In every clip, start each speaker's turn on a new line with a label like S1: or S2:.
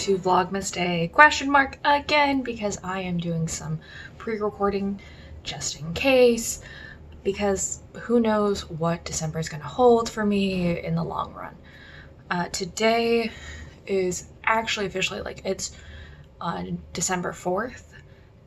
S1: to Vlogmas Day again, because I am doing some pre-recording just in case, because who knows what December is going to hold for me in the long run. Today is actually officially it's on December 4th,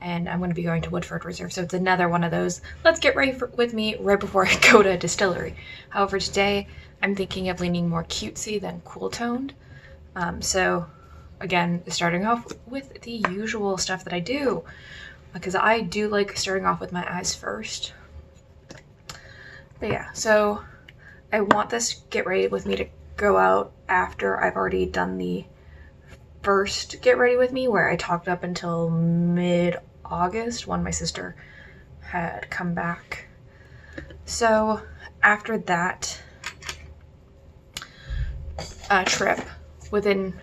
S1: and I'm going to be going to Woodford Reserve, so it's another one of those let's get ready with me right before I go to a distillery. However, today I'm thinking of leaning more cutesy than cool toned. So again, starting off with the usual stuff that I do, because I do like starting off with my eyes first. But yeah, so I want this get ready with me to go out after I've already done the first get ready with me, where I talked up until mid-August when my sister had come back. So after that trip, within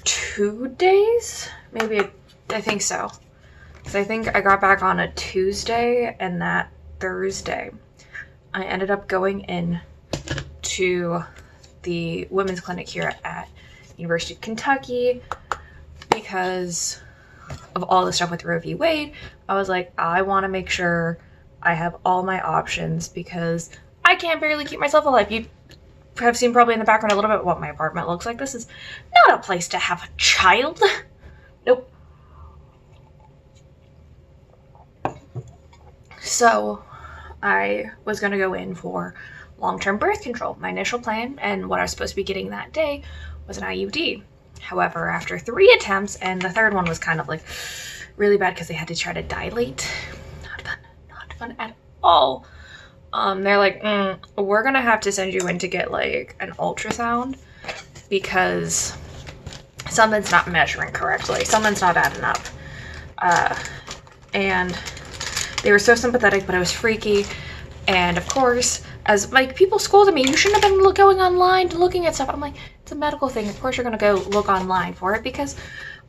S1: 2 days, maybe, I think so. Because I think I got back on a Tuesday, and that Thursday I ended up going in to the women's clinic here at University of Kentucky because of all the stuff with Roe v. Wade. I was like, I want to make sure I have all my options because I can't barely keep myself alive. You have seen probably in the background a little bit what my apartment looks like. This is not a place to have a child. Nope. So I was going to go in for long-term birth control. My initial plan and what I was supposed to be getting that day was an IUD. However, after 3 attempts, and the third one was kind of like really bad because they had to try to dilate. Not fun at all. They're like, we're gonna have to send you in to get like an ultrasound because something's not measuring correctly. Something's not adding up. And they were so sympathetic, but I was freaky. And of course, as like people scolded me, you shouldn't have been going online looking at stuff. I'm like, it's a medical thing. Of course you're gonna go look online for it because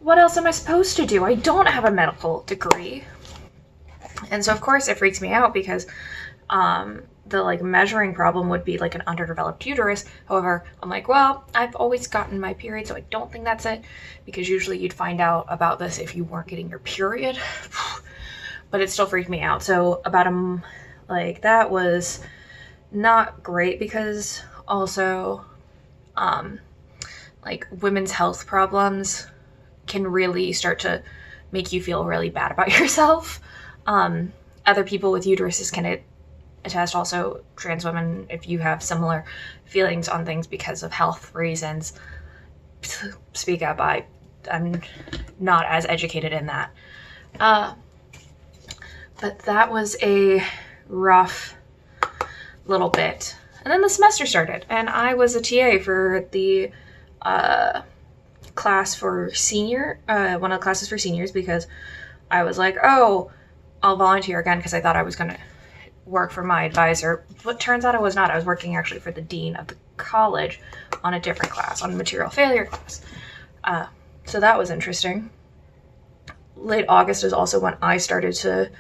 S1: what else am I supposed to do? I don't have a medical degree. And so of course it freaks me out because the like measuring problem would be like an underdeveloped uterus. However, I'm like, well, I've always gotten my period, so I don't think that's it, because usually you'd find out about this if you weren't getting your period. But it still freaked me out. So about that was not great, because also like women's health problems can really start to make you feel really bad about yourself. Other people with uteruses can attest, also trans women, if you have similar feelings on things because of health reasons, speak up. I'm not as educated in that. But that was a rough little bit. And then the semester started, and I was a TA for the class for one of the classes for seniors, because I was like, oh, I'll volunteer again, because I thought I was going to work for my advisor. But turns out I was not. I was working actually for the dean of the college on a different class, on a material failure class. So that was interesting. Late August is also when I started to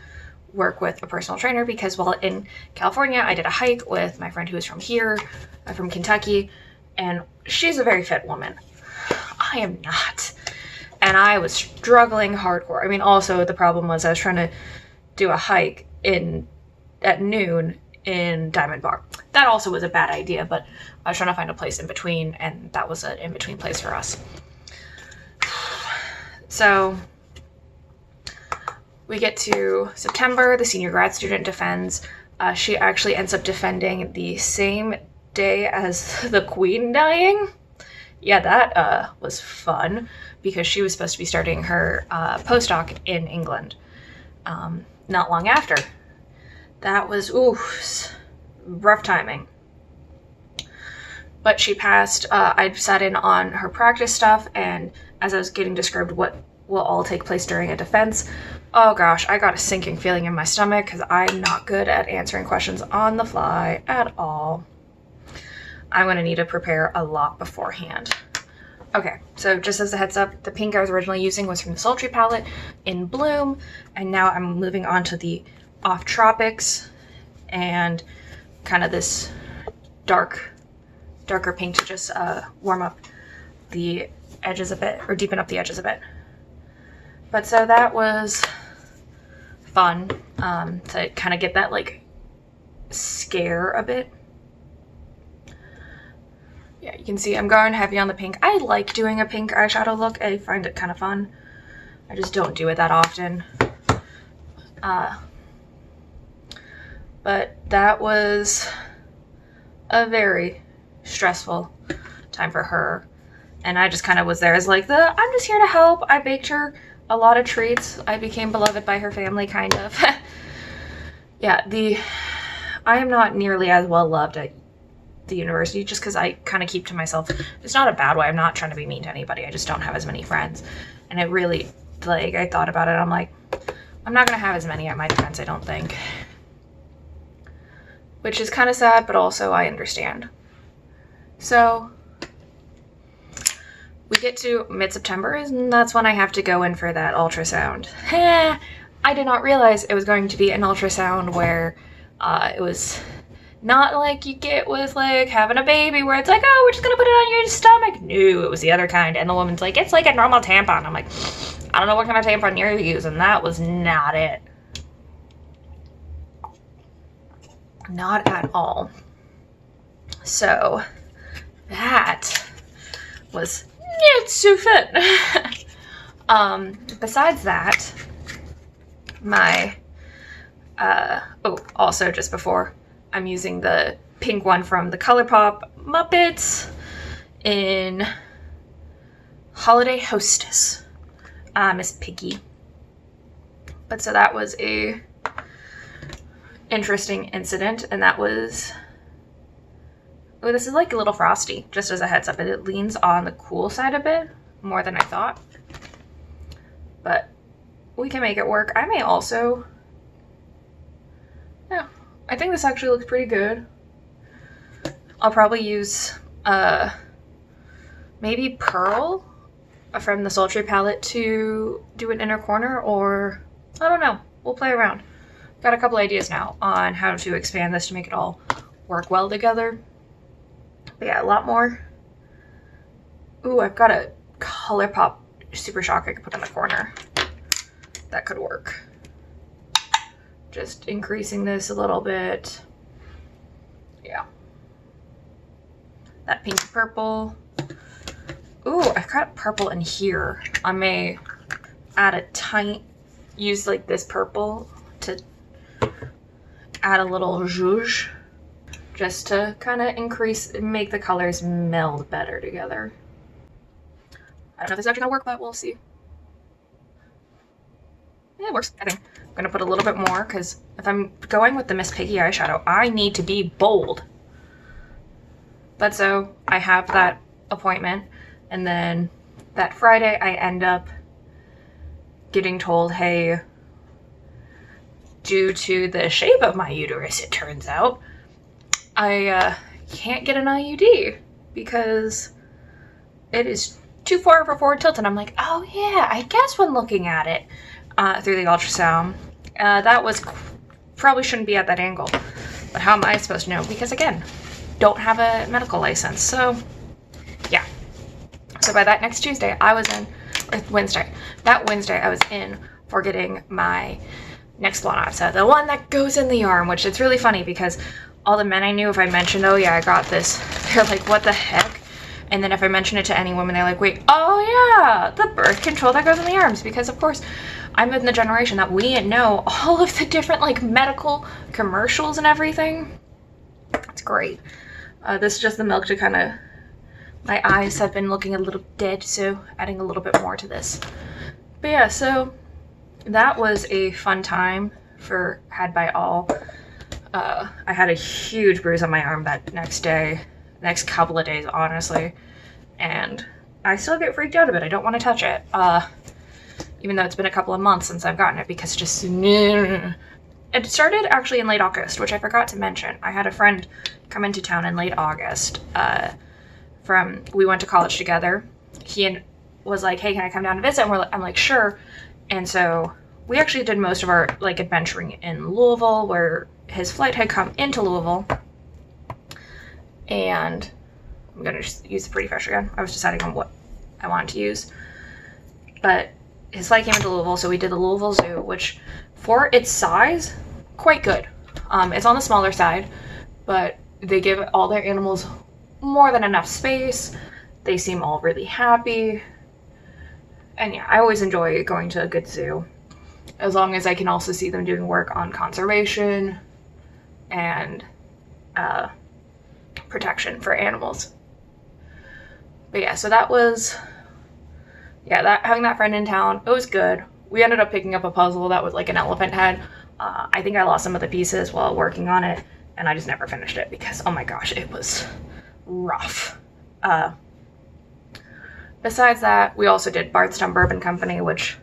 S1: work with a personal trainer, because while in California, I did a hike with my friend who is from here, from Kentucky, and she's a very fit woman. I am not. And I was struggling hardcore. I mean, also the problem was I was trying to do a hike at noon in Diamond Bar. That also was a bad idea, but I was trying to find a place in between, and that was an in-between place for us. So we get to September, the senior grad student defends. She actually ends up defending the same day as the queen dying. Yeah, that was fun, because she was supposed to be starting her postdoc in England not long after. That was, rough timing. But she passed. I sat in on her practice stuff, and as I was getting described what will all take place during a defense, oh gosh, I got a sinking feeling in my stomach, because I'm not good at answering questions on the fly at all. I'm going to need to prepare a lot beforehand. Okay, so just as a heads up, the pink I was originally using was from the Sultry palette in Bloom, and now I'm moving on to the Off Tropics and kind of this darker pink to just warm up the edges a bit, or deepen up the edges a bit. But so that was fun, to kind of get that like scare a bit. Yeah, you can see I'm going heavy on the pink. I like doing a pink eyeshadow look. I find it kind of fun. I just don't do it that often. But that was a very stressful time for her. And I just kind of was there as like I'm just here to help. I baked her a lot of treats. I became beloved by her family, kind of. Yeah, I am not nearly as well loved at the university just because I kind of keep to myself. It's not a bad way. I'm not trying to be mean to anybody. I just don't have as many friends. And it really, like, I thought about it. I'm like, I'm not going to have as many at my defense, I don't think. Which is kind of sad, but also I understand. So we get to mid-September, and that's when I have to go in for that ultrasound. I did not realize it was going to be an ultrasound where it was not like you get with like having a baby where it's like, oh, we're just gonna put it on your stomach. No, it was the other kind. And the woman's like, it's like a normal tampon. I'm like, I don't know what kind of tampon you're using. That was not it. Not at all. So that was not so fun. Besides that, my also just before, I'm using the pink one from the ColourPop Muppets in Holiday Hostess, Miss Piggy. But so that was a interesting incident, and that was, oh, this is like a little frosty, just as a heads up. It leans on the cool side a bit more than I thought, but we can make it work. I may also, yeah, I think this actually looks pretty good. I'll probably use maybe Pearl from the Sultry palette to do an inner corner, or I don't know, we'll play around. Got a couple ideas now on how to expand this to make it all work well together. But yeah, a lot more. Ooh, I've got a ColourPop Super Shock I could put in the corner. That could work. Just increasing this a little bit. Yeah. That pink purple. Ooh, I've got purple in here. I may add a tiny, use like this purple to add a little zhuzh, just to kind of increase, make the colors meld better together. I don't know if this is actually gonna work, but we'll see. Yeah, it works, I think. I'm gonna put a little bit more, because if I'm going with the Miss Piggy eyeshadow, I need to be bold. But so, I have that appointment, and then that Friday I end up getting told, hey, due to the shape of my uterus, it turns out, I can't get an IUD because it is too far of a forward tilt. And I'm like, oh yeah, I guess when looking at it through the ultrasound, that was probably shouldn't be at that angle. But how am I supposed to know? Because again, don't have a medical license. So yeah. So by that next Tuesday, I was in, or Wednesday, that Wednesday I was in for getting my Nexplanon, the one that goes in the arm, which it's really funny because all the men I knew, if I mentioned, oh yeah, I got this, they're like, what the heck? And then if I mention it to any woman, they're like, wait, oh yeah, the birth control that goes in the arms, because of course I'm in the generation that we know all of the different like medical commercials and everything. It's great. This is just the milk to kind of, my eyes have been looking a little dead, so adding a little bit more to this. But yeah, so that was a fun time had by all. I had a huge bruise on my arm that next next couple of days, honestly, and I still get freaked out a bit. I don't want to touch it, even though it's been a couple of months since I've gotten it, because just, it started actually in late August, which I forgot to mention. I had a friend come into town in late August, we went to college together. He was like, hey, can I come down to visit? And I'm like, sure. And so we actually did most of our like adventuring in Louisville, where his flight had come into Louisville. And I'm gonna just use the Pretty Fresh again. I was deciding on I wanted to use. But his flight came into Louisville, so we did the Louisville Zoo, which for its size, quite good. It's on the smaller side, but they give all their animals more than enough space. They seem all really happy. And yeah, I always enjoy going to a good zoo, as long as I can also see them doing work on conservation and protection for animals. But yeah, so that was, yeah, having that friend in town, it was good. We ended up picking up a puzzle that was like an elephant head. I think I lost some of the pieces while working on it, and I just never finished it because, oh my gosh, it was rough. Besides that, we also did Bardstown Bourbon Company, which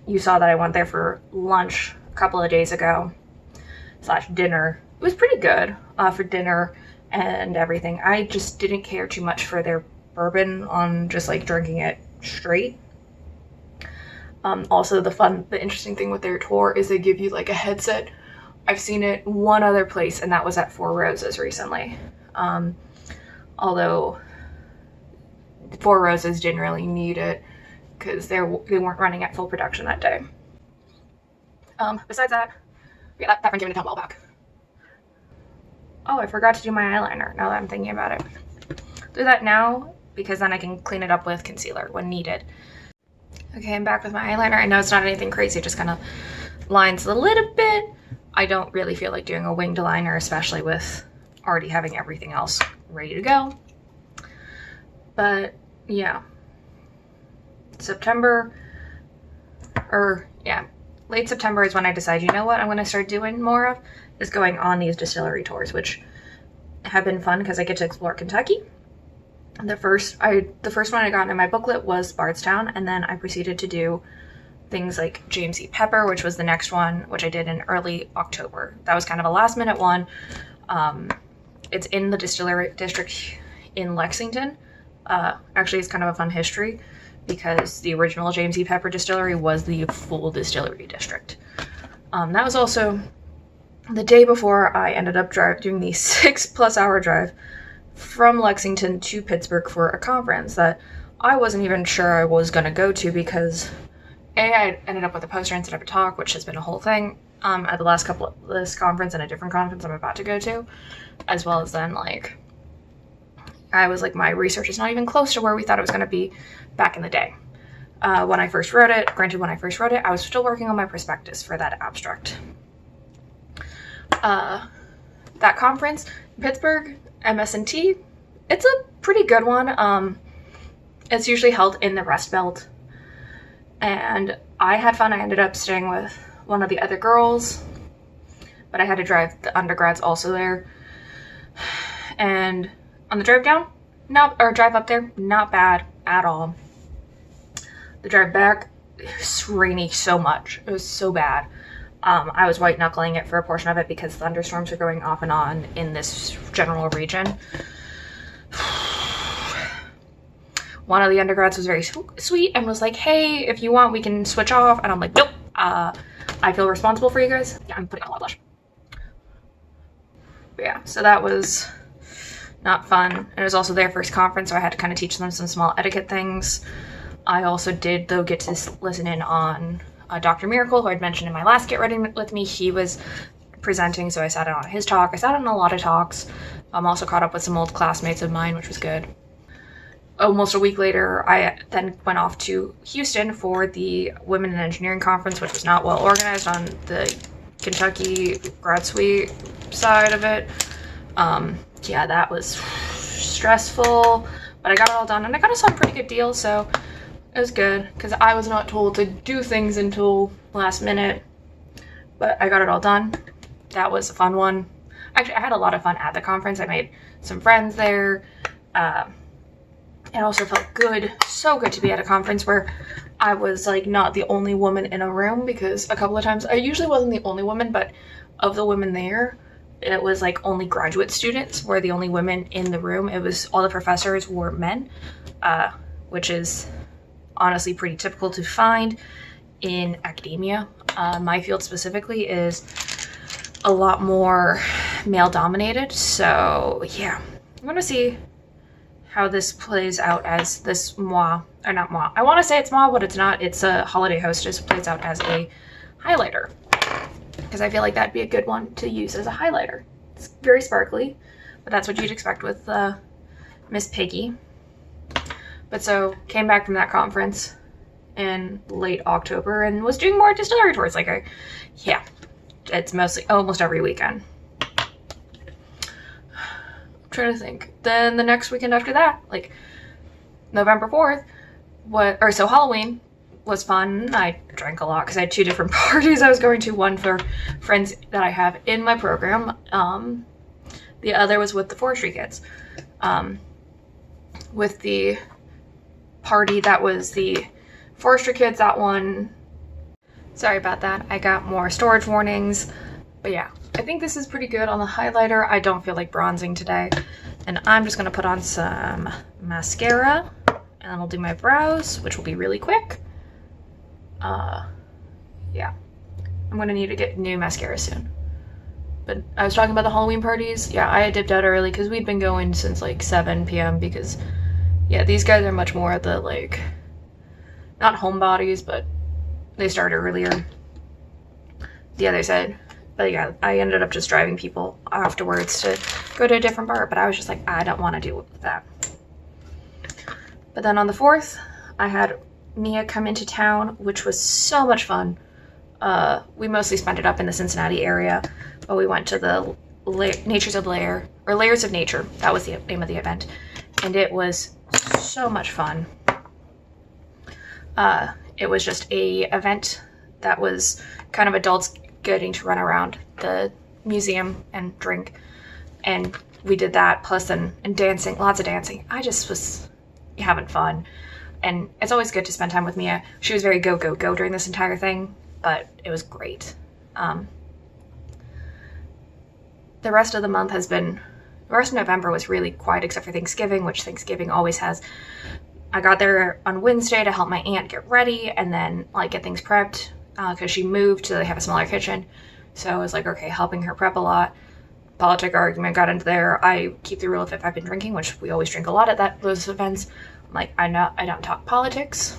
S1: you saw that I went there for lunch a couple of days ago, / dinner. It was pretty good for dinner and everything. I just didn't care too much for their bourbon on just like drinking it straight. Also, the interesting thing with their tour is they give you like a headset. I've seen it one other place, and that was at Four Roses recently. Although Four Roses didn't really need it because they weren't running at full production that day. Besides that, yeah, that friend came into town a while back. Oh, I forgot to do my eyeliner now that I'm thinking about it. Do that now because then I can clean it up with concealer when needed. Okay, I'm back with my eyeliner. I know it's not anything crazy, it just kind of lines a little bit. I don't really feel like doing a winged liner, especially with already having everything else ready to go. But yeah, late September is when I decided, you know what I'm going to start doing more of, is going on these distillery tours, which have been fun because I get to explore Kentucky. The first one I got in my booklet was Bardstown, and then I proceeded to do things like James E. Pepper, which was the next one, which I did in early October. That was kind of a last minute one. It's in the distillery district in Lexington. Actually, it's kind of a fun history because the original James E. Pepper distillery was the full distillery district. That was also the day before I ended up doing the 6+ hour drive from Lexington to Pittsburgh for a conference that I wasn't even sure I was going to go to because I ended up with a poster instead of a talk, which has been a whole thing at the last couple of this conference and a different conference I'm about to go to, as well as then like I was like, my research is not even close to where we thought it was going to be back in the day. When I first wrote it, I was still working on my prospectus for that abstract. That conference, Pittsburgh, MS&T, it's a pretty good one. It's usually held in the Rust Belt. And I had fun. I ended up staying with one of the other girls, but I had to drive the undergrads also there. And on the drive down, drive up there, not bad at all. The drive back, it was rainy so much. It was so bad. I was white knuckling it for a portion of it because thunderstorms are going off and on in this general region. One of the undergrads was very sweet and was like, hey, if you want, we can switch off. And I'm like, nope, I feel responsible for you guys. Yeah, I'm putting on a lot of blush. But yeah, so that was not fun. And it was also their first conference, so I had to kind of teach them some small etiquette things. I also did, though, get to listen in on Dr. Miracle, who I'd mentioned in my last Get Ready With Me. He was presenting, so I sat in on his talk. I sat in a lot of talks. I'm also caught up with some old classmates of mine, which was good. Almost a week later, I then went off to Houston for the Women in Engineering Conference, which was not well organized on the Kentucky grad suite side of it. Yeah, that was stressful, but I got it all done, and I got us on a pretty good deal, so it was good, because I was not told to do things until last minute, but I got it all done. That was a fun one. Actually, I had a lot of fun at the conference. I made some friends there. It also felt good, so good to be at a conference where I was like not the only woman in a room, because a couple of times I usually wasn't the only woman, but of the women there, it was like only graduate students were the only women in the room. It was all the professors were men, which is honestly pretty typical to find in academia. My field specifically is a lot more male dominated, so yeah, I'm gonna see how this plays out as this moi, or not moi. I want to say it's moi, but it's not. It's a holiday hostess. Plays out as a highlighter, because I feel like that'd be a good one to use as a highlighter. It's very sparkly, but that's what you'd expect with Miss Piggy. But so, came back from that conference in late October and was doing more distillery tours. Like, yeah, it's mostly almost every weekend. I'm trying to think. Then the next weekend after that, like November 4th, so Halloween was fun. I drank a lot because I had 2 different parties I was going to. One for friends that I have in my program. The other was with the forestry kids. With the party that was the forestry kids, that one, sorry about that, I got more storage warnings. But yeah, I think this is pretty good on the highlighter. I don't feel like bronzing today, and I'm just gonna put on some mascara, and then I'll do my brows, which will be really quick. Yeah, I'm gonna need to get new mascara soon. But I was talking about the Halloween parties. Yeah, I had dipped out early because we'd been going since like 7 p.m. because, yeah, these guys are much more the, like, not homebodies, but they start earlier. The other side. But yeah, I ended up just driving people afterwards to go to a different bar, but I was just like, I don't want to deal with that. But then on the 4th, I had Mia come into town, which was so much fun. We mostly spent it up in the Cincinnati area, but we went to the Layers of Nature. That was the name of the event, and it was so much fun. It was just a event that was kind of adults getting to run around the museum and drink, and we did that, plus and dancing, lots of dancing. I just was having fun, and it's always good to spend time with Mia. She was very go during this entire thing, but it was great. The rest of the month has been, the rest of November was really quiet except for Thanksgiving, which Thanksgiving always has. I got there on Wednesday to help my aunt get ready and then like get things prepped because she moved, so they have a smaller kitchen. So I was like, okay, helping her prep a lot. Politic argument got into there. I keep the rule of if I've been drinking, which we always drink a lot at those events. I'm like, I don't talk politics.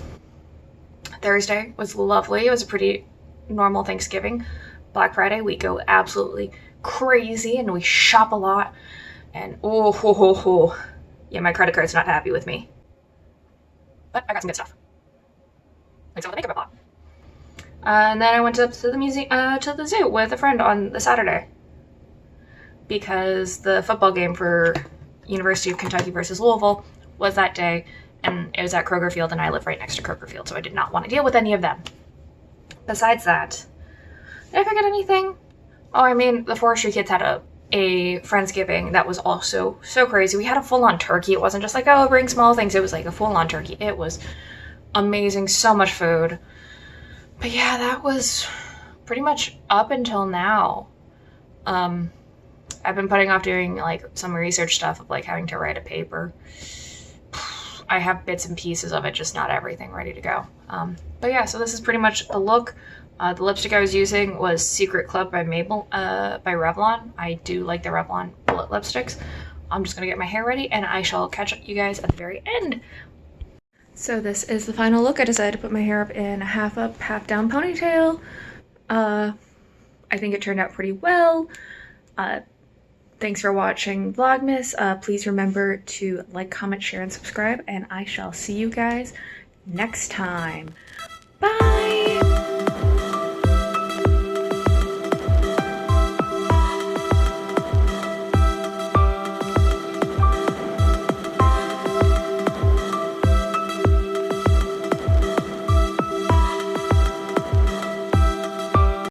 S1: Thursday was lovely. It was a pretty normal Thanksgiving. Black Friday, we go absolutely crazy and we shop a lot. And yeah, my credit card's not happy with me. But I got some good stuff. Like some of the makeup I bought. And then I went up to the museum, to the zoo with a friend on the Saturday. Because the football game for University of Kentucky versus Louisville was that day. And it was at Kroger Field, and I live right next to Kroger Field, so I did not want to deal with any of them. Besides that, did I forget anything? Oh, I mean, the forestry kids had a Friendsgiving that was also so crazy. We had a full-on turkey. It wasn't just like, oh, bring small things. It was like a full-on turkey. It was amazing. So much food. But yeah, that was pretty much up until now. I've been putting off doing like some research stuff of like having to write a paper. I have bits and pieces of it, just not everything ready to go. But yeah, so this is pretty much the look. The lipstick I was using was Secret Club by Revlon. I do like the Revlon bullet lipsticks. I'm just gonna get my hair ready and I shall catch you guys at the very end. So this is the final look. I decided to put my hair up in a half up, half down ponytail. I think it turned out pretty well. Thanks for watching Vlogmas. Please remember to like, comment, share, and subscribe, and I shall see you guys next time. Bye!